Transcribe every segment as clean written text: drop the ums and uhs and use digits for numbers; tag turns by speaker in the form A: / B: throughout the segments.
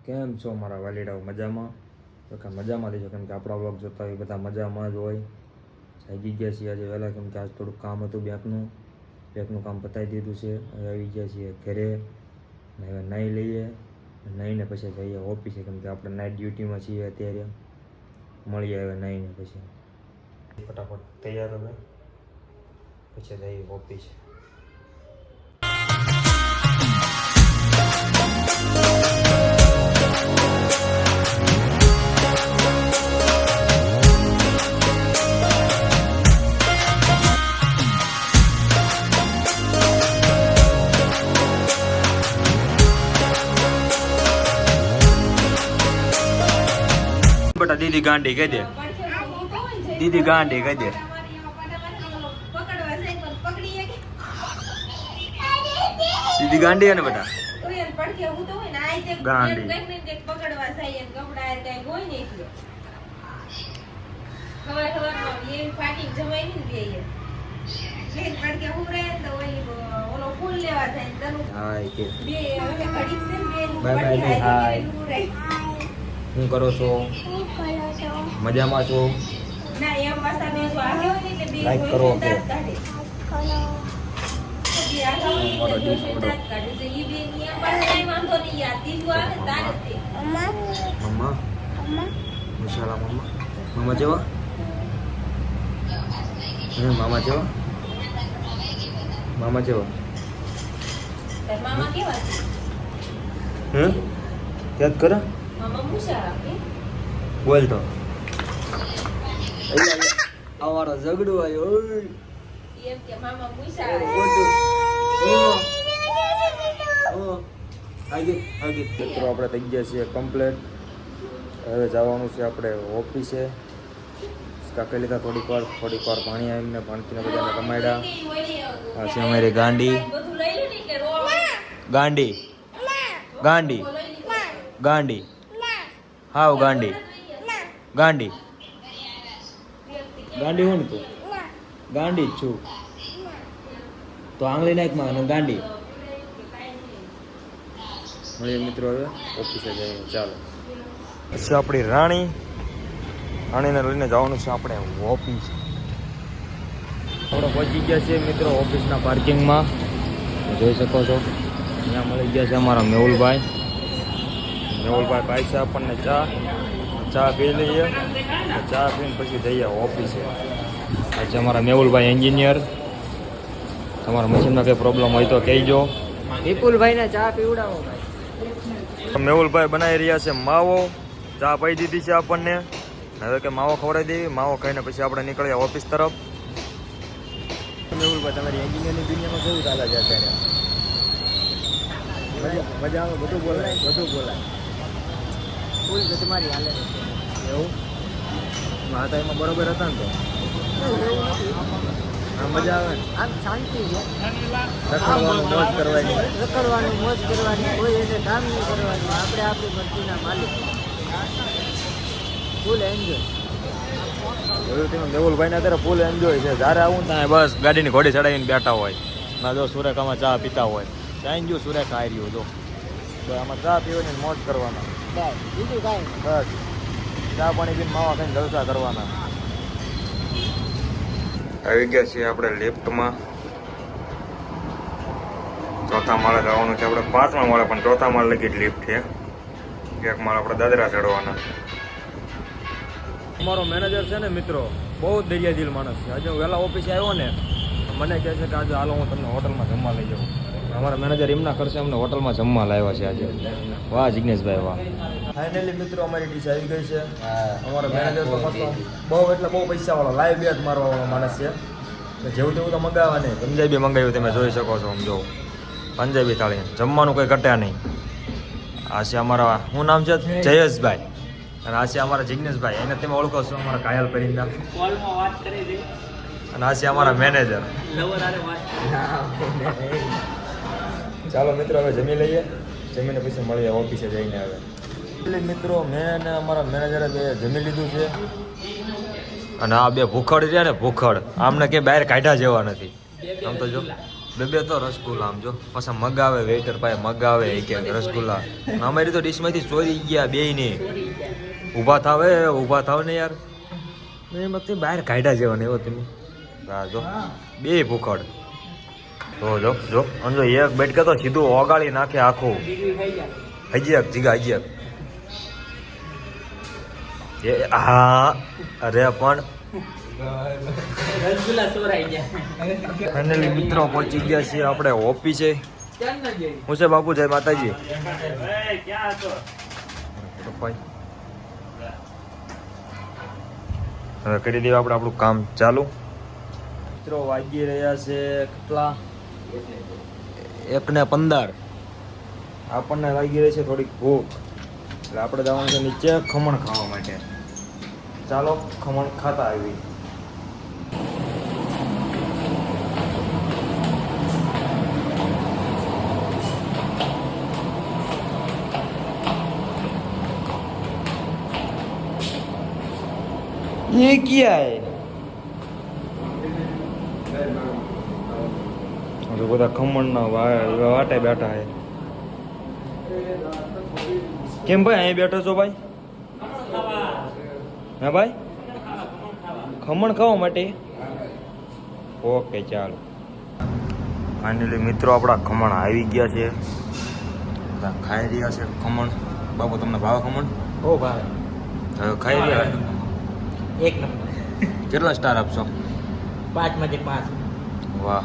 A: કેમ છો મારા વાલીડાઓ? મજામાં? તો કે મજામાં લેજો, કેમ કે આપણા વ્લોગ જોતા હોય બધા મજામાં જ હોય. જાગી ગયા છીએ આજે વહેલા, કેમ કે આજ થોડુંક કામ હતું બેંકનું કામ પતાવી દીધું છે. હવે આવી ગયા છીએ ઘરે ને હવે નાહી લઈએ. નાહીને પછી જઈએ ઓફિસે, કેમ કે આપણે નાઇટ ડ્યુટીમાં છીએ અત્યારે. મળીએ હવે નાહીને પછી ફટાફટ તૈયાર હવે પછી જઈએ ઓફિસે. બેટા દીદી ગાંડી કહી દે, દીદી ગાંડી કહી દે. દીદી ગાંડી હે ને બેટા? ગાંડી. હું કરો છો? મજામાં છો? લાઈક કરો કે મમ્મા મસાલા મમ્મા જેવા મામા જેવા યાદ કરો બોલ તો. અમારો ઝઘડો આવ્યો. મિત્રો આપણે થઈ ગયા છીએ કમ્પ્લેટ. હવે જવાનું છે આપણે ઓફિસે. કાકી લીધા થોડીક વાર પાણી આવીને પાણીને બધાને રમાડ્યા. આ છે અમારી ગાંડી ગાંડી ગાંડી ગાંડી હાવ ગાંડી ગાંડી ગાંડી હું ને તું? ગાંડી જ છું તો આંગળી નાખમાં ગાંડી. મળીએ મિત્રો હવે ઓફિસે જઈએ. ચાલો પછી આપણી રાણીને લઈને જવાનું છે આપણે ઓફિસ. આપણે પહોંચી ગયા છીએ મિત્રો ઓફિસના પાર્કિંગમાં. જોઈ શકો છો અહીંયા મળી ગયા છે અમારા મેહુલભાઈ ભાઈ છે આપણને ચા પી લઈએ. ચા પીને પછી જઈએ ઓફિસે. આજે અમારા મેહુલભાઈ એન્જિનિયર. તમારા મશીનમાં કંઈ પ્રોબ્લેમ હોય તો કહેજો. વિપુલભાઈને ચા પીવડાવો. મેહુલભાઈ બનાવી રહ્યા છે માવો. ચા પાઈ દીધી છે આપણને. હવે કે માવો ખવડાવી દેવી. માવો ખાઈને પછી આપણે નીકળ્યા ઓફિસ તરફ. મેહુલભાઈ તમારી એન્જિનિયરની દુનિયામાં કેવું ચાલે છે અત્યારે? મજા આવે? બધું બોલાય ફૂલ ગતિ મારી હાલે એવું હતા એમાં બરોબર હતા ને તો મજા આવે ને? આમ શાંતિ છે. રખડવાનું મોજ કરવાની કોઈ એને કામ નહીં કરવાનું. આપણે આપણી મરજીના માલિક. Full enjoy. મેહુલભાઈને અત્યારે ફૂલ એન્જોય છે. જ્યારે આવું ત્યાં બસ ગાડીની ઘોડી ચડાવીને બેઠા હોય ના. જો સુરેખામાં ચા પીતા હોય ત્યાં ગયું સુરેખા આવી રહ્યું. જો તો આમાં ચા પીવાની મોજ કરવાના. બીજું કાંઈ બસ ચા પાણી પીને માવા ખાઈને જલસા કરવાના. આવી ગયા છીએ આપણે લિફ્ટમાં. ચોથા માળે જવાનું છે આપણે. 5મા માળે પણ ચોથા માળ લગી જ લિફ્ટ છે. એક માળ આપણે દાદરા ચડવાના. અમારો મેનેજર છે ને મિત્રો બહુ દરિયા દિલ માણસ છે. આજે હું વહેલા ઓફિસે આવ્યો ને મને કહે છે કે આજે હાલો હું તમને હોટલમાં જમવા લઈ જાઉં. અમારા મેનેજર એમના ખર્ચે અમને હોટલમાં જમવા લાવ્યા છે આજે. વાહ જિગ્નેશભાઈ વાહ. ફાઇનલી મિત્રો અમારી ડીશ આવી ગઈ છે. અમારો મેનેજર તો બહુ પૈસાવાળો લાઈવ બેટ મારવાવાળો માણસ છે. જેવું તેવું તો મંગાવવા નહીં. પંજાબી મંગાવ્યું તમે જોઈ શકો છો. આમ જો પંજાબી થાળી જમવાનું કંઈ ઘટ્યા નહીં. આ છે અમારા શું નામ છે? જયેશભાઈ. અને આ છે અમારા જિગ્નેશભાઈ. એને તમે ઓળખો છો અમારા કાયલ પરિંદા. અને આ છે અમારા મેનેજર. ચાલો મિત્રો હવે જમી લઈએ. જમીને પછી મળીએ ઓફિસે જઈને. હવે મિત્રો મેં અને અમારા મેનેજરે બે જમી લીધું છે. અને આ બે ભૂખડ છે ને ભૂખડ આમને કે બહાર કાઢ્યા જેવા નથી. આમ તો જો બે તો રસગુલ્લા આમ જો પાછા મગાવે વેઇટર પાસે મગાવે એ કે રસગુલ્લા અમારી તો ડીશમાંથી ચોરી ગયા બેય ને ઊભા થાવ ને યાર એમાં તમે બહાર કાઢ્યા જેવા ને એવો તમે જો બે ભૂખડ જો જો અંજો એક બેટકે તો સીધું ઓગાળી નાખે આખું હજીક જીગા હજીક એ હા અરે પણ ફાઇનલી મિત્રો પહોંચી ગયા છીએ આપણે ઓફિસે હું છે બાપુ જય માતાજી હવે કરી દઈએ આપણે આપણું કામ ચાલુ મિત્રો વાગી રહ્યા છે કેટલા 1:15 આપણને વાગી રહી છે થોડીક ભૂખ એટલે આપણે જવાનું છે નીચે ખમણ ખાવા માટે ચાલો ખમણ ખાતા આવી ये क्या है तो બધા ખમણના વાટે બેઠા હે કેમ ભાઈ અહીં બેઠો છો ભાઈ હા ભાઈ ખમણ ખાવા માટે ઓકે ચાલો ફાઇનલી મિત્રો આપણા ખમણ આવી ગયા છે ખાઈ રહ્યા છે ખમણ બાબુ તમને ભાવે ખમણ
B: ઓ ભાઈ
A: હવે ખાઈ રહ્યા
B: એક નંબર
A: કેટલા સ્ટાર આપશો
B: 5 માંથી 5
A: વાહ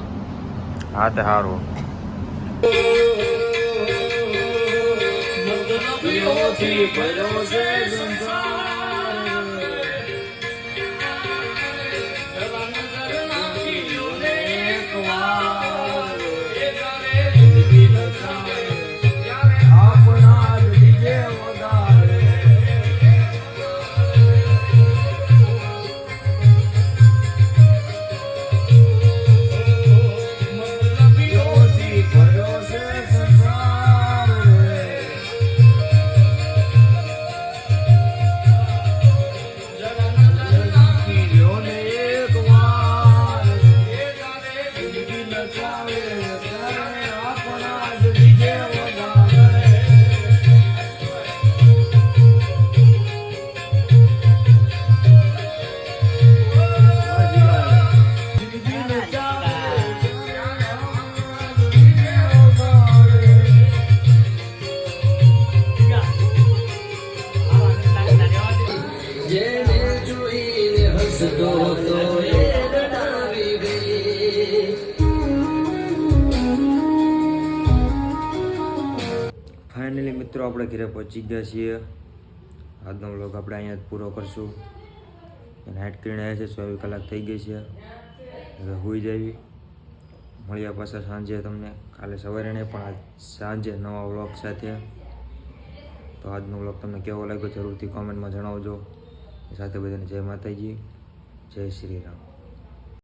A: હા તે સારું ફાઇનલી મિત્રો આપણે ઘરે પહોંચી ગયા છીએ આજનો વ્લોગ આપણે અહીંયા જ પૂરો કરશું નાઇટ કરીને આવ્યા છે 24 કલાક થઈ ગઈ છે હવે હોઈ જવી મળ્યા પાછા સાંજે તમને કાલે સવારે નહીં પણ આજ સાંજે નવા વ્લોગ સાથે તો આજનો વ્લોગ તમને કેવો લાગ્યો જરૂરથી કોમેન્ટમાં જણાવજો સાથે બધાને જય માતાજી જય શ્રી રામ